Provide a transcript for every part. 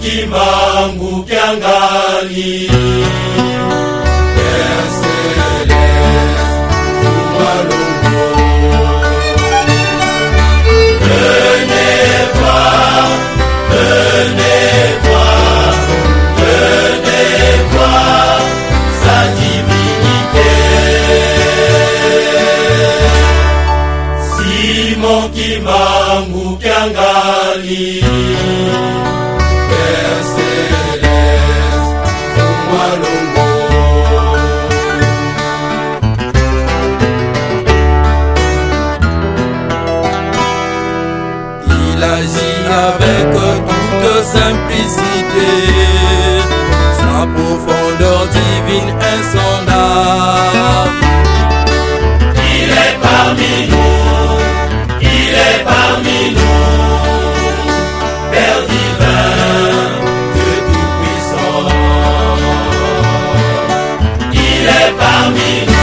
Kimangu kiangali Venez voir sa divinité. Walongo. Il agit avec toute simplicité, sa profondeur divine insondable. Il est parmi nous, il est parmi nous, Père divin, Dieu tout-puissant. Il est parmi nous.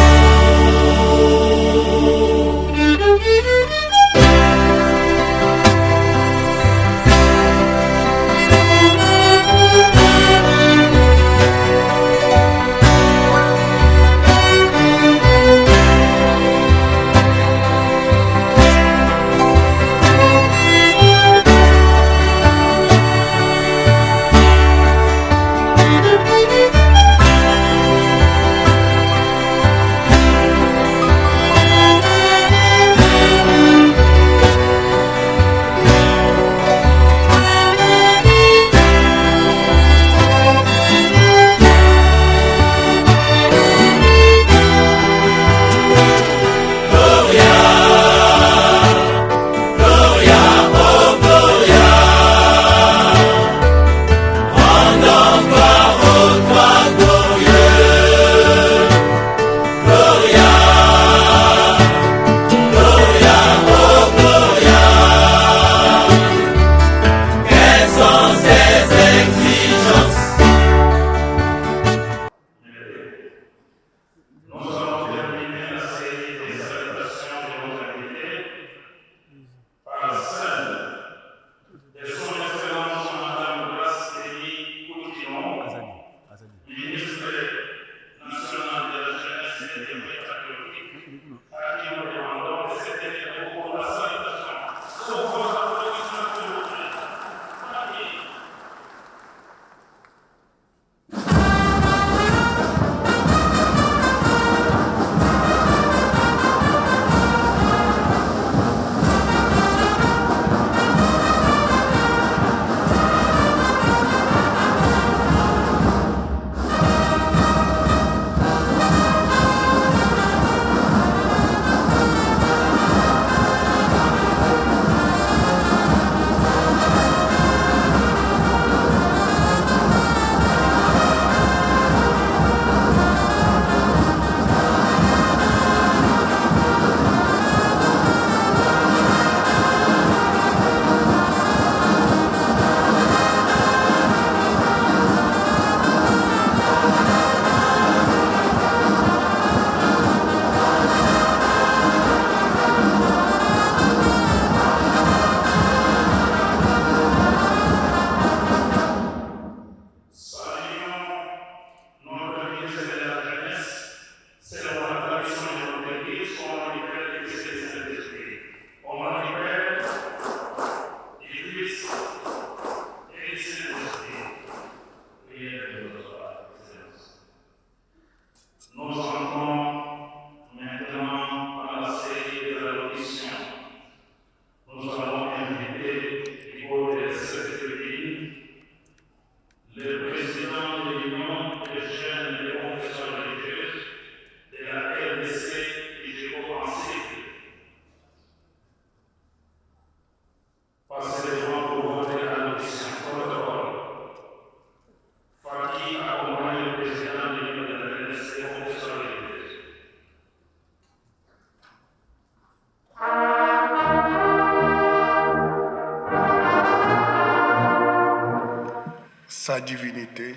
Sa divinité,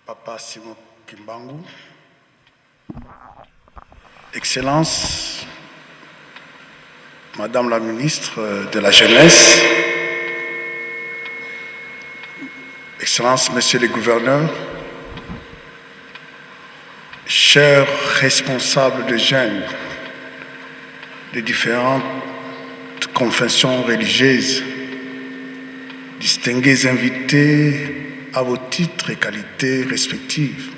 Papa Simon Kimbangu, Excellence, Madame la ministre de la Jeunesse, Excellence, Monsieur le gouverneur, chers responsables de jeunes de différentes confessions religieuses, distingués invités à vos titres et qualités respectives.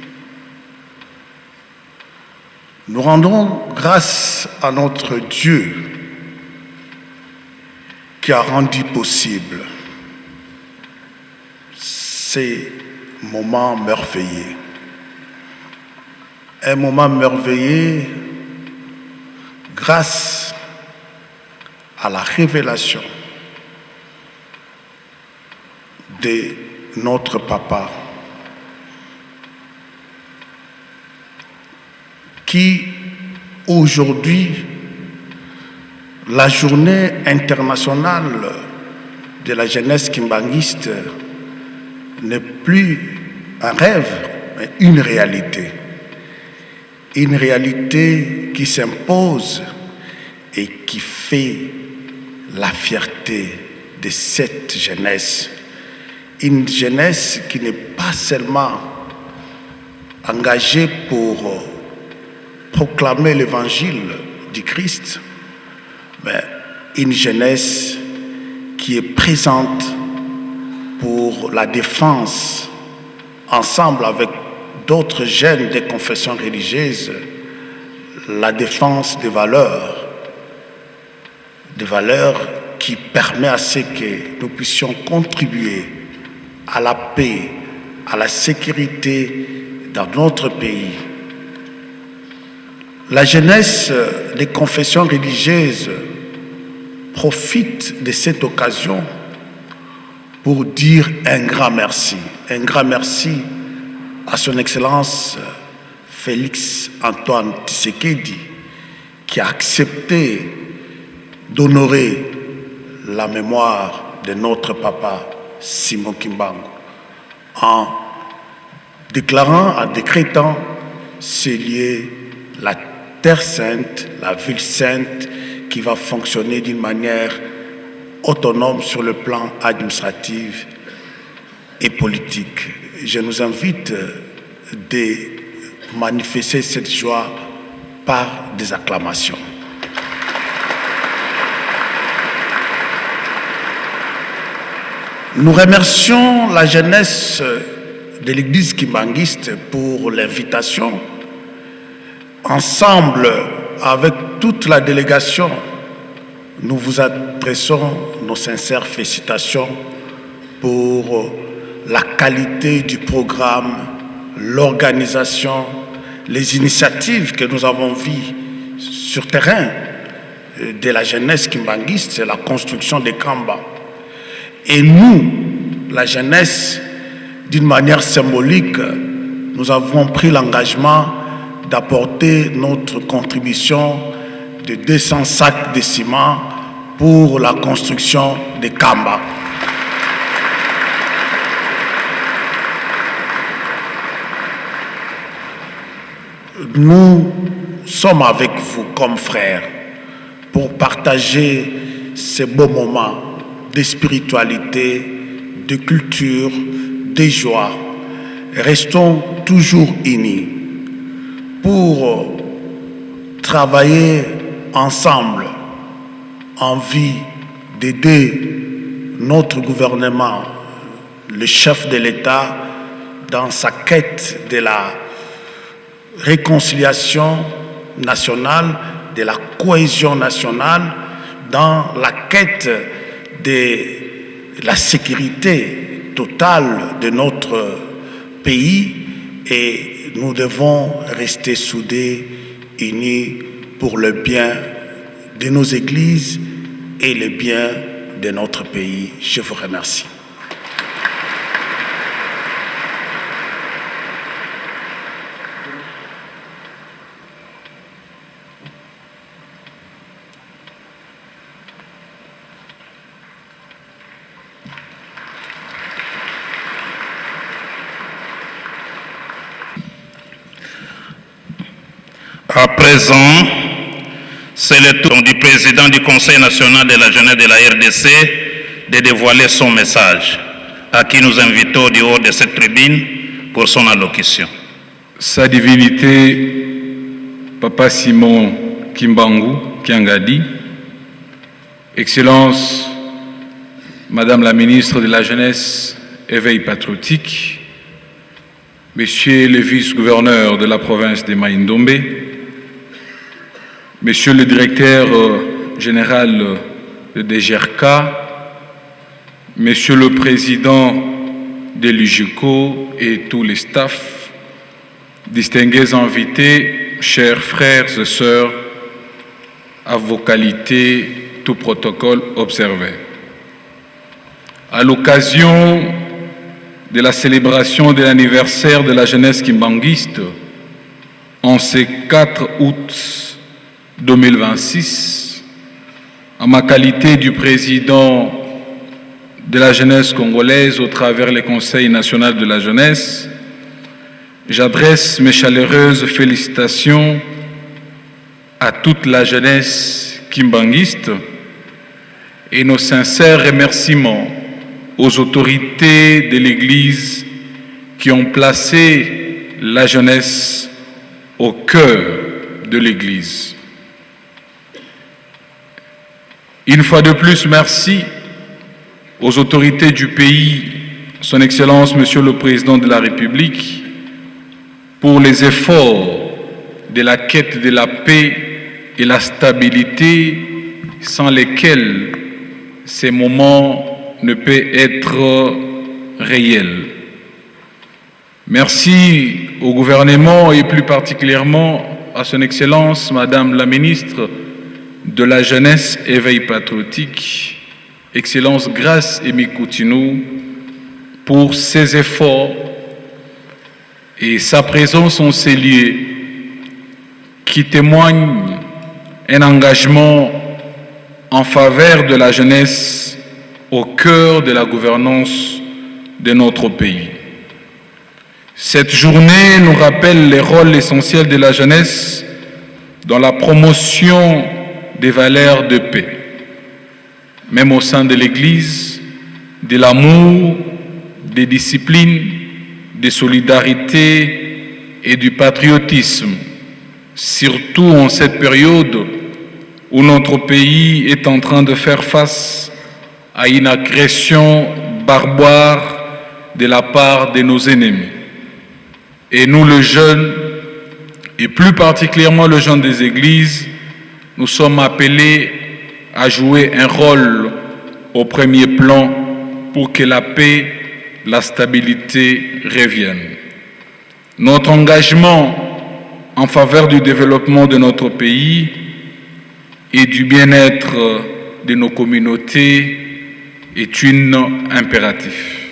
Nous rendons grâce à notre Dieu qui a rendu possible ces moments merveilleux. Un moment merveilleux grâce à la révélation de notre papa qui aujourd'hui, la journée internationale de la jeunesse kimbanguiste n'est plus un rêve, mais une réalité. Une réalité qui s'impose et qui fait la fierté de cette jeunesse. Une jeunesse qui n'est pas seulement engagée pour proclamer l'évangile du Christ, mais une jeunesse qui est présente pour la défense, ensemble avec d'autres jeunes des confessions religieuses, la défense des valeurs qui permettent à ce que nous puissions contribuer à la paix, à la sécurité dans notre pays. La jeunesse des confessions religieuses profite de cette occasion pour dire un grand merci à son Excellence Félix Antoine Tshisekedi, qui a accepté d'honorer la mémoire de notre papa Simon Kimbangu en déclarant, en décrétant s'élier la Terre Sainte, la Ville Sainte, qui va fonctionner d'une manière autonome sur le plan administratif et politique. Je nous invite de manifester cette joie par des acclamations. Nous remercions la jeunesse de l'Église kimbanguiste pour l'invitation. Ensemble, avec toute la délégation, nous vous adressons nos sincères félicitations pour la qualité du programme, l'organisation, les initiatives que nous avons vues sur terrain de la jeunesse kimbanguiste, c'est la construction des Kamba. Et nous, la jeunesse, d'une manière symbolique, nous avons pris l'engagement d'apporter notre contribution de 200 sacs de ciment pour la construction des Kamba. Nous sommes avec vous comme frères pour partager ces beaux moments de spiritualité, de culture, de joie. Restons toujours unis pour travailler ensemble en vue d'aider notre gouvernement, le chef de l'État, dans sa quête de la réconciliation nationale, de la cohésion nationale, dans la quête de la sécurité totale de notre pays, et nous devons rester soudés, unis pour le bien de nos églises et le bien de notre pays. Je vous remercie. À présent, c'est le tour du président du Conseil national de la jeunesse de la RDC de dévoiler son message, à qui nous invitons du haut de cette tribune pour son allocution. Sa divinité, Papa Simon Kimbangu Kiangadi, Excellence, Madame la ministre de la Jeunesse, Éveil patriotique, Monsieur le vice-gouverneur de la province de Maïndombe, Monsieur le directeur général de DGRK, Monsieur le président de l'UJECO et tous les staffs, distingués invités, chers frères et sœurs, à vos qualités, tout protocole observé. À l'occasion de la célébration de l'anniversaire de la jeunesse kimbanguiste, en ce 4 août 2026, en ma qualité du président de la jeunesse congolaise au travers le Conseil national de la jeunesse, j'adresse mes chaleureuses félicitations à toute la jeunesse kimbanguiste et nos sincères remerciements aux autorités de l'Église qui ont placé la jeunesse au cœur de l'Église. Une fois de plus, merci aux autorités du pays, Son Excellence Monsieur le Président de la République, pour les efforts de la quête de la paix et la stabilité sans lesquels ces moments ne peuvent être réels. Merci au gouvernement et plus particulièrement à Son Excellence Madame la Ministre de la Jeunesse Éveil Patriotique, Excellence Grace Emy Coutinho, pour ses efforts et sa présence en ces lieux qui témoignent un engagement en faveur de la jeunesse au cœur de la gouvernance de notre pays. Cette journée nous rappelle les rôles essentiels de la jeunesse dans la promotion des valeurs de paix, même au sein de l'Église, de l'amour, des disciplines, de solidarité et du patriotisme, surtout en cette période où notre pays est en train de faire face à une agression barbare de la part de nos ennemis. Et nous, les jeunes, et plus particulièrement les jeunes des églises, nous sommes appelés à jouer un rôle au premier plan pour que la paix, la stabilité reviennent. Notre engagement en faveur du développement de notre pays et du bien-être de nos communautés est un impératif.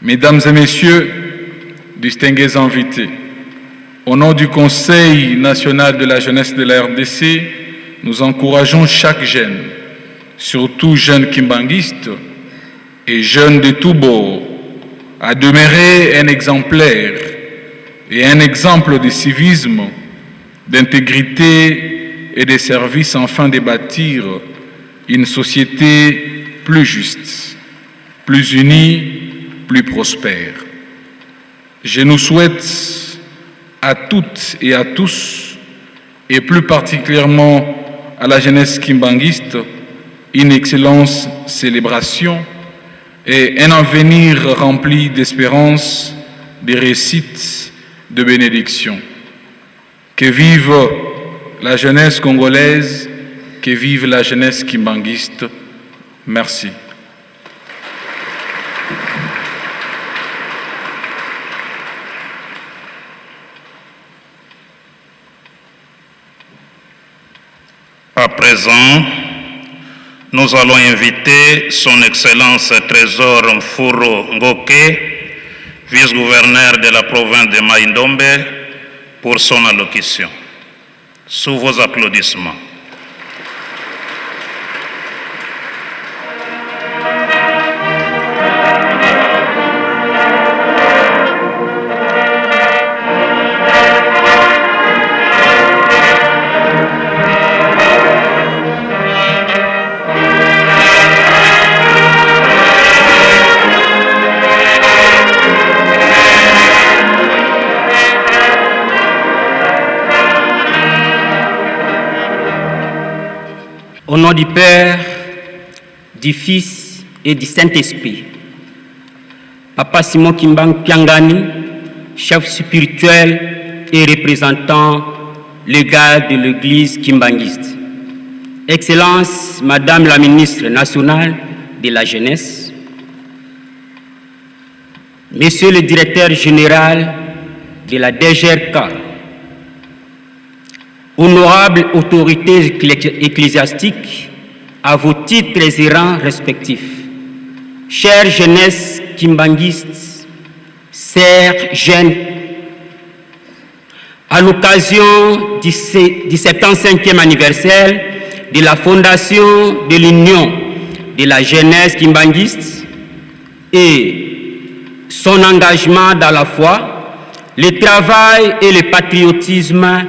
Mesdames et messieurs, distingués invités, au nom du Conseil national de la jeunesse de la RDC, nous encourageons chaque jeune, surtout jeunes kimbanguistes et jeunes de tous bords, à demeurer un exemplaire et un exemple de civisme, d'intégrité et de service afin de bâtir une société plus juste, plus unie, plus prospère. Je nous souhaite à toutes et à tous, et plus particulièrement à la jeunesse kimbanguiste, une excellente célébration et un avenir rempli d'espérance, de réussite, de bénédiction. Que vive la jeunesse congolaise, que vive la jeunesse kimbanguiste. Merci. À présent, nous allons inviter Son Excellence Trésor Mfuro Ngoke, vice-gouverneur de la province de Mai-Ndombe, pour son allocution. Sous vos applaudissements. Au nom du Père, du Fils et du Saint-Esprit, Papa Simon Kimbang Piangani, chef spirituel et représentant légal de l'Église kimbanguiste. Excellence, Madame la Ministre nationale de la Jeunesse, Monsieur le directeur général de la DGRK, honorables autorités ecclésiastiques, à vos titres et rangs respectifs, chère jeunesse kimbanguiste, chers jeunes, à l'occasion du 75e anniversaire de la fondation de l'Union de la jeunesse kimbanguiste et son engagement dans la foi, le travail et le patriotisme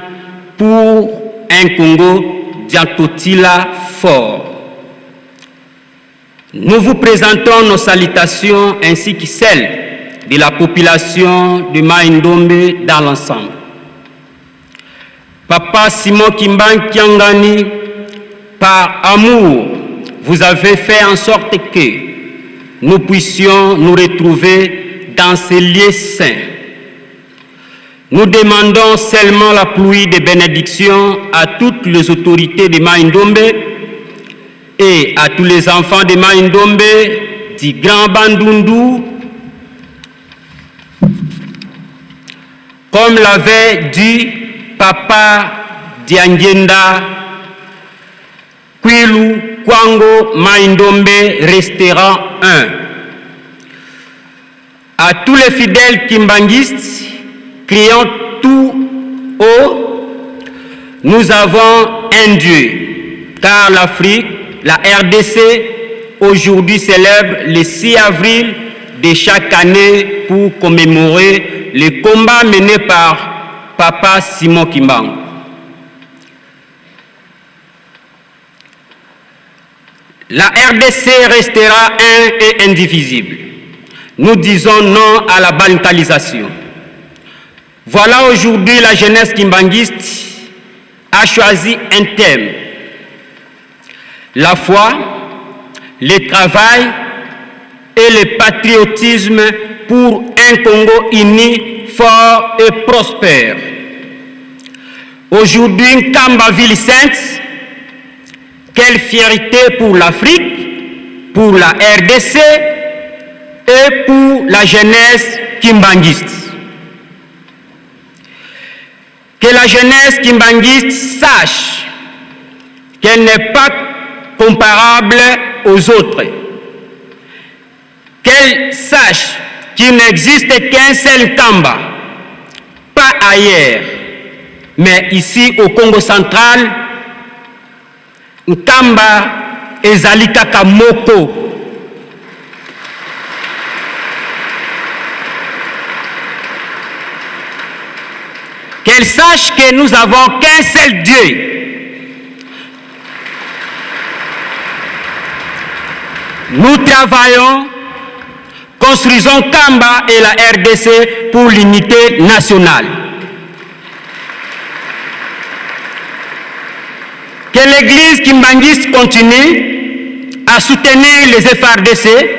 pour un Congo Diantotila fort. Nous vous présentons nos salutations ainsi que celles de la population de Mai-Ndombe dans l'ensemble. Papa Simon Kimbangu Kiangani, par amour, vous avez fait en sorte que nous puissions nous retrouver dans ces lieux saints. Nous demandons seulement la pluie de bénédiction à toutes les autorités de Mai-Ndombe et à tous les enfants de Mai-Ndombe, du Grand Bandundu, comme l'avait dit Papa Diangenda, Kwilu Kwango Mai-Ndombe restera un. À tous les fidèles kimbanguistes, criant tout haut, nous avons un Dieu, car l'Afrique, la RDC, aujourd'hui célèbre le 6 avril de chaque année pour commémorer le combat mené par Papa Simon Kimbangu. La RDC restera un et indivisible. Nous disons non à la bancalisation. Voilà aujourd'hui la jeunesse kimbanguiste a choisi un thème. La foi, le travail et le patriotisme pour un Congo uni, fort et prospère. Aujourd'hui, Nkamba Ville Sainte, quelle fierté pour l'Afrique, pour la RDC et pour la jeunesse kimbanguiste. Que la jeunesse kimbanguiste sache qu'elle n'est pas comparable aux autres. Qu'elle sache qu'il n'existe qu'un seul Nkamba, pas ailleurs, mais ici au Congo central, Nkamba ezali kaka moko. Qu'elle sache que nous n'avons qu'un seul Dieu. Nous travaillons, construisons Nkamba et la RDC pour l'unité nationale. Que l'Église kimbanguiste continue à soutenir les FRDC,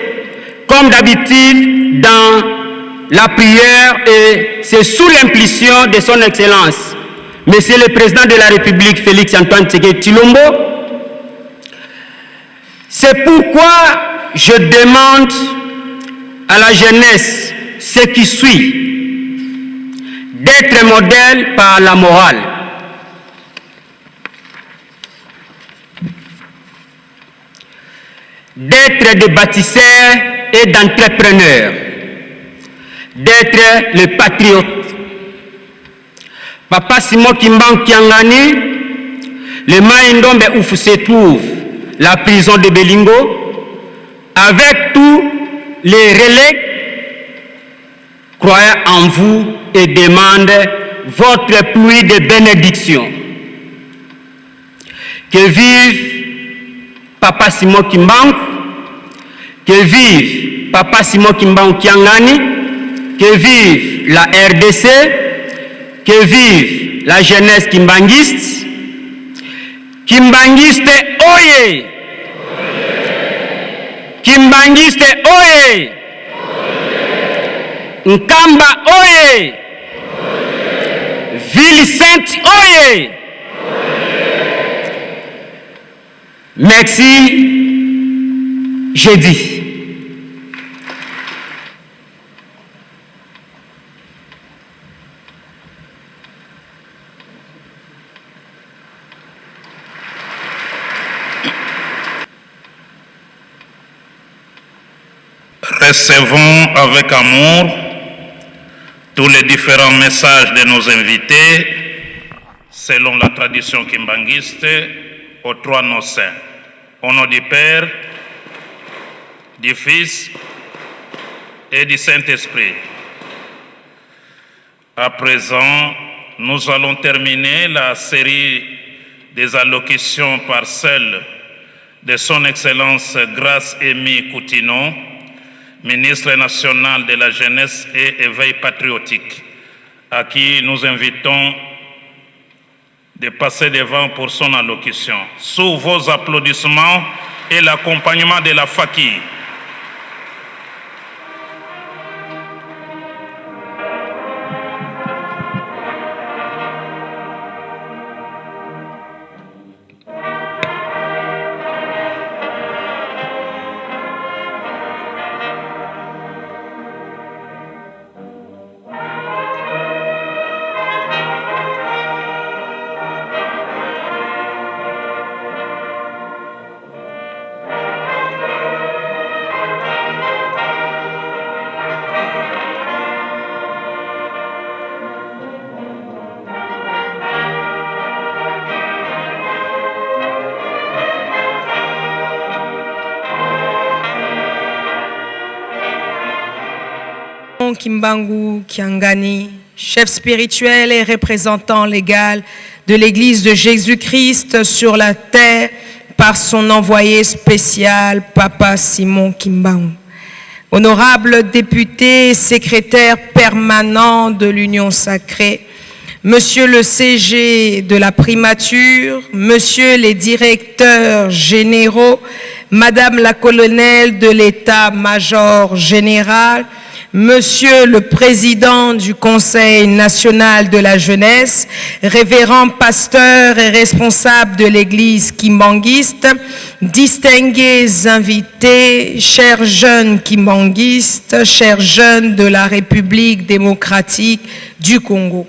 comme d'habitude dans la prière, et c'est sous l'impulsion de son Excellence, Monsieur le Président de la République, Félix Antoine Tshisekedi Tshilombo. C'est pourquoi je demande à la jeunesse, ce qui suit, d'être modèle par la morale. D'être des bâtisseurs et d'entrepreneurs, d'être le patriote. Papa Simon Kimbangu Kiangani, le Mai-Ndombe où se trouve la prison de Belingo, avec tous les relais, croyez en vous et demande votre pluie de bénédiction. Que vive Papa Simon Kimbangu, que vive Papa Simon Kimbangu Kiangani, que vive la RDC, que vive la jeunesse kimbanguiste. Kimbanguiste oye! Kimbanguiste oye! Nkamba oye! Ville Sainte oye! Merci, j'ai dit. Recevons avec amour tous les différents messages de nos invités selon la tradition kimbanguiste aux trois noms saints. Au nom du Père, du Fils et du Saint-Esprit. À présent, nous allons terminer la série des allocutions partielles de Son Excellence Grace Amy Coutinho, ministre national de la Jeunesse et Éveil patriotique, à qui nous invitons de passer devant pour son allocution. Sous vos applaudissements et l'accompagnement de la Faki. Kimbangu Kiangani, chef spirituel et représentant légal de l'Église de Jésus-Christ sur la terre par son envoyé spécial, Papa Simon Kimbangu. Honorable député, secrétaire permanent de l'Union sacrée, Monsieur le CG de la primature, Monsieur les directeurs généraux, Madame la colonelle de l'État-major général, Monsieur le Président du Conseil national de la jeunesse, révérend pasteur et responsable de l'Église kimbanguiste, distingués invités, chers jeunes kimbanguistes, chers jeunes de la République démocratique du Congo.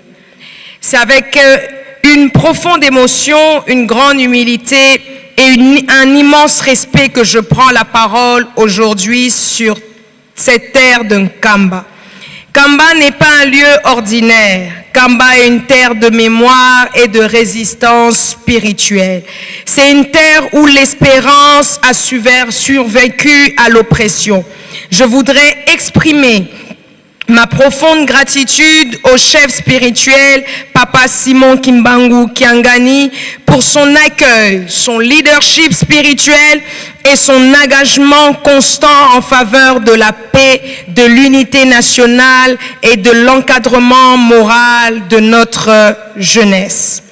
C'est avec une profonde émotion, une grande humilité et un immense respect que je prends la parole aujourd'hui sur cette terre de Nkamba. Nkamba n'est pas un lieu ordinaire. Nkamba est une terre de mémoire et de résistance spirituelle. C'est une terre où l'espérance a survécu à l'oppression. Je voudrais exprimer ma profonde gratitude au chef spirituel, Papa Simon Kimbangu Kiangani, pour son accueil, son leadership spirituel et son engagement constant en faveur de la paix, de l'unité nationale et de l'encadrement moral de notre jeunesse.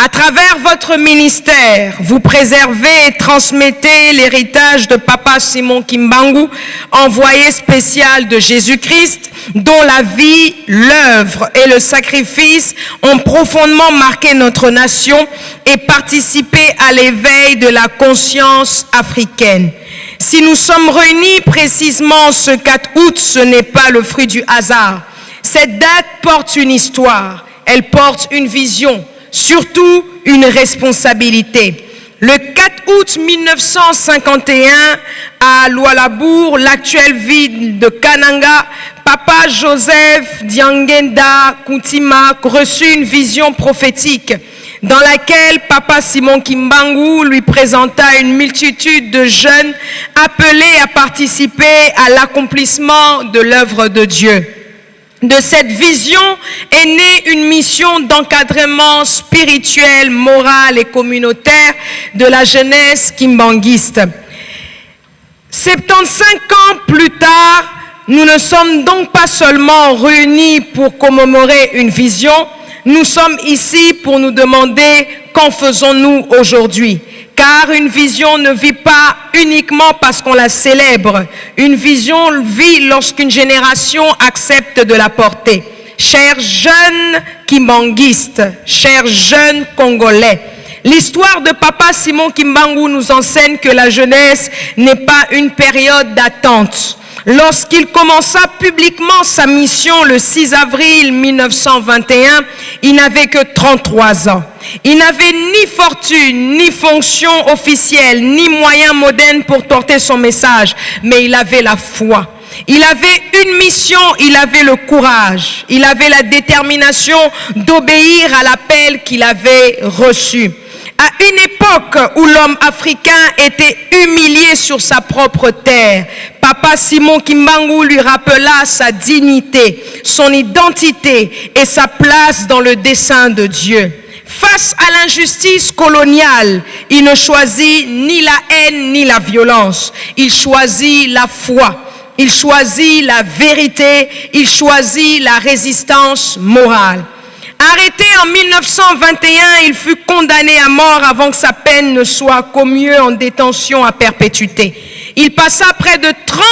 À travers votre ministère, vous préservez et transmettez l'héritage de Papa Simon Kimbangu, envoyé spécial de Jésus-Christ, dont la vie, l'œuvre et le sacrifice ont profondément marqué notre nation et participé à l'éveil de la conscience africaine. Si nous sommes réunis précisément ce 4 août, ce n'est pas le fruit du hasard. Cette date porte une histoire, elle porte une vision, surtout une responsabilité. Le 4 août 1951, à Lualabour, l'actuelle ville de Kananga, Papa Joseph Diangenda Kuntima reçut une vision prophétique dans laquelle Papa Simon Kimbangu lui présenta une multitude de jeunes appelés à participer à l'accomplissement de l'œuvre de Dieu. De cette vision est née une mission d'encadrement spirituel, moral et communautaire de la jeunesse kimbanguiste. 75 ans plus tard, nous ne sommes donc pas seulement réunis pour commémorer une vision, nous sommes ici pour nous demander qu'en faisons-nous aujourd'hui. Car une vision ne vit pas uniquement parce qu'on la célèbre. Une vision vit lorsqu'une génération accepte de la porter. Chers jeunes kimbanguistes, chers jeunes congolais, l'histoire de Papa Simon Kimbangu nous enseigne que la jeunesse n'est pas une période d'attente. Lorsqu'il commença publiquement sa mission le 6 avril 1921, il n'avait que 33 ans. Il n'avait ni fortune, ni fonction officielle, ni moyens modernes pour porter son message, mais il avait la foi. Il avait une mission, il avait le courage, il avait la détermination d'obéir à l'appel qu'il avait reçu. À une époque où l'homme africain était humilié sur sa propre terre, Papa Simon Kimbangu lui rappela sa dignité, son identité et sa place dans le dessein de Dieu. Face à l'injustice coloniale, il ne choisit ni la haine ni la violence. Il choisit la foi, il choisit la vérité, il choisit la résistance morale. Arrêté en 1921, il fut condamné à mort avant que sa peine ne soit commuée en détention à perpétuité. Il passa près de 30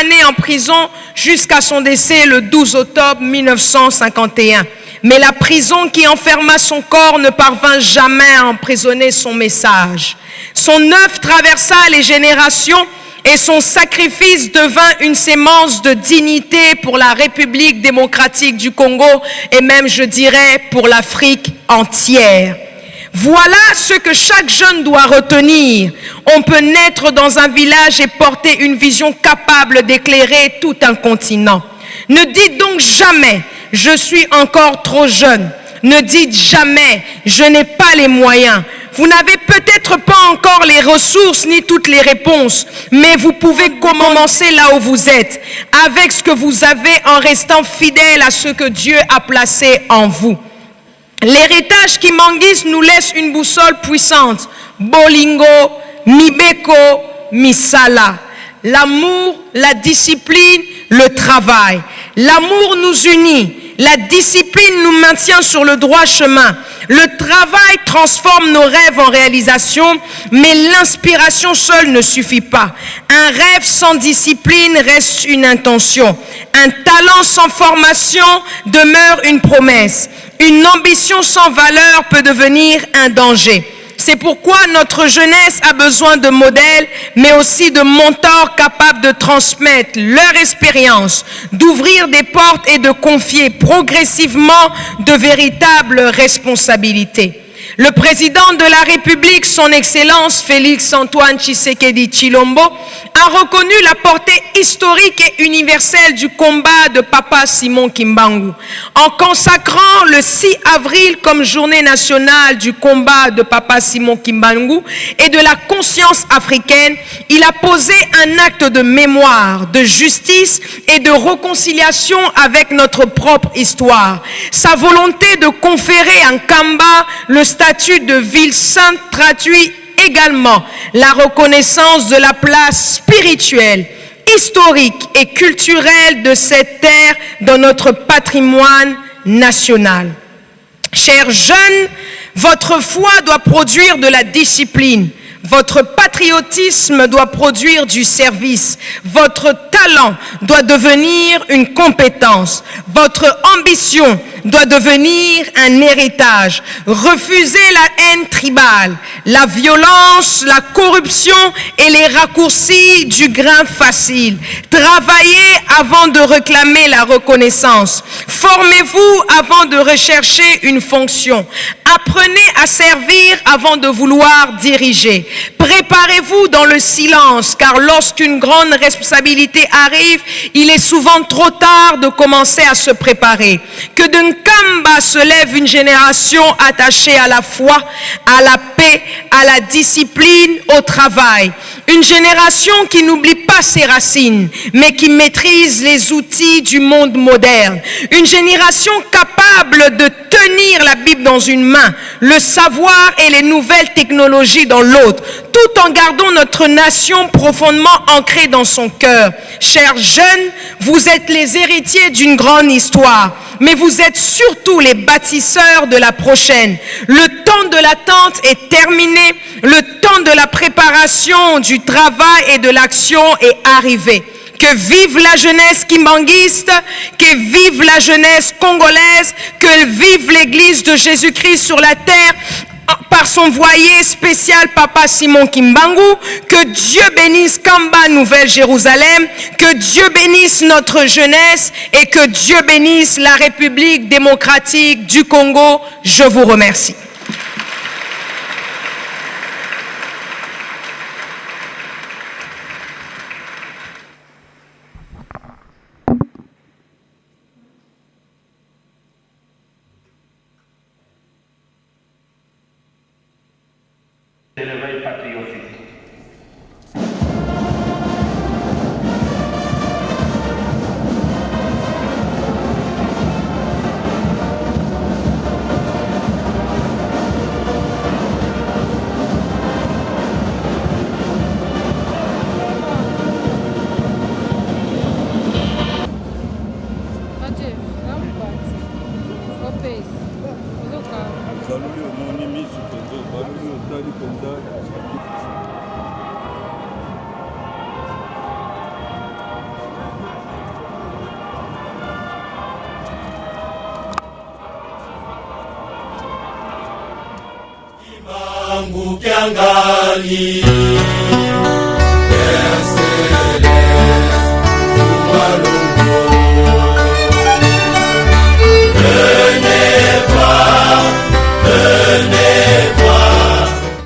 années en prison jusqu'à son décès le 12 octobre 1951. Mais la prison qui enferma son corps ne parvint jamais à emprisonner son message. Son œuvre traversa les générations et son sacrifice devint une sémence de dignité pour la République démocratique du Congo et même, je dirais, pour l'Afrique entière. Voilà ce que chaque jeune doit retenir. On peut naître dans un village et porter une vision capable d'éclairer tout un continent. Ne dites donc jamais « je suis encore trop jeune ». Ne dites jamais « je n'ai pas les moyens ». Vous n'avez peut-être pas encore les ressources ni toutes les réponses, mais vous pouvez commencer là où vous êtes, avec ce que vous avez en restant fidèle à ce que Dieu a placé en vous. L'héritage Kimbanguiste nous laisse une boussole puissante. Bolingo, Mibeko, Misala. L'amour, la discipline, le travail. L'amour nous unit. La discipline nous maintient sur le droit chemin. Le travail transforme nos rêves en réalisation, mais l'inspiration seule ne suffit pas. Un rêve sans discipline reste une intention. Un talent sans formation demeure une promesse. Une ambition sans valeur peut devenir un danger. C'est pourquoi notre jeunesse a besoin de modèles, mais aussi de mentors capables de transmettre leur expérience, d'ouvrir des portes et de confier progressivement de véritables responsabilités. Le président de la République, son Excellence Félix Antoine Tshisekedi Tshilombo, a reconnu la portée historique et universelle du combat de Papa Simon Kimbangu. En consacrant le 6 avril comme journée nationale du combat de Papa Simon Kimbangu et de la conscience africaine, il a posé un acte de mémoire, de justice et de réconciliation avec notre propre histoire. Sa volonté de conférer à Nkamba le statut de ville sainte traduit également la reconnaissance de la place spirituelle, historique et culturelle de cette terre dans notre patrimoine national. Chers jeunes, votre foi doit produire de la discipline. Votre patriotisme doit produire du service. Votre talent doit devenir une compétence. Votre ambition doit devenir un héritage. Refusez la haine tribale, la violence, la corruption et les raccourcis du grain facile. Travaillez avant de réclamer la reconnaissance. Formez-vous avant de rechercher une fonction. Apprenez à servir avant de vouloir diriger. Préparez-vous dans le silence, car lorsqu'une grande responsabilité arrive, il est souvent trop tard de commencer à se préparer. Que de Nkamba se lève une génération attachée à la foi, à la paix, à la discipline, au travail. Une génération qui n'oublie pas ses racines, mais qui maîtrise les outils du monde moderne. Une génération capable de tenir la Bible dans une main, le savoir et les nouvelles technologies dans l'autre, tout en gardant notre nation profondément ancrée dans son cœur. Chers jeunes, vous êtes les héritiers d'une grande histoire, mais vous êtes surtout les bâtisseurs de la prochaine. Le temps de l'attente est terminé, le temps de la préparation, du travail et de l'action est arrivé. Que vive la jeunesse kimbanguiste, que vive la jeunesse congolaise, que vive l'Église de Jésus-Christ sur la terre, par son voyer spécial Papa Simon Kimbangu. Que Dieu bénisse Kamba Nouvelle-Jérusalem, que Dieu bénisse notre jeunesse et que Dieu bénisse la République démocratique du Congo. Je vous remercie. de l'éveil patriotique. Kiangali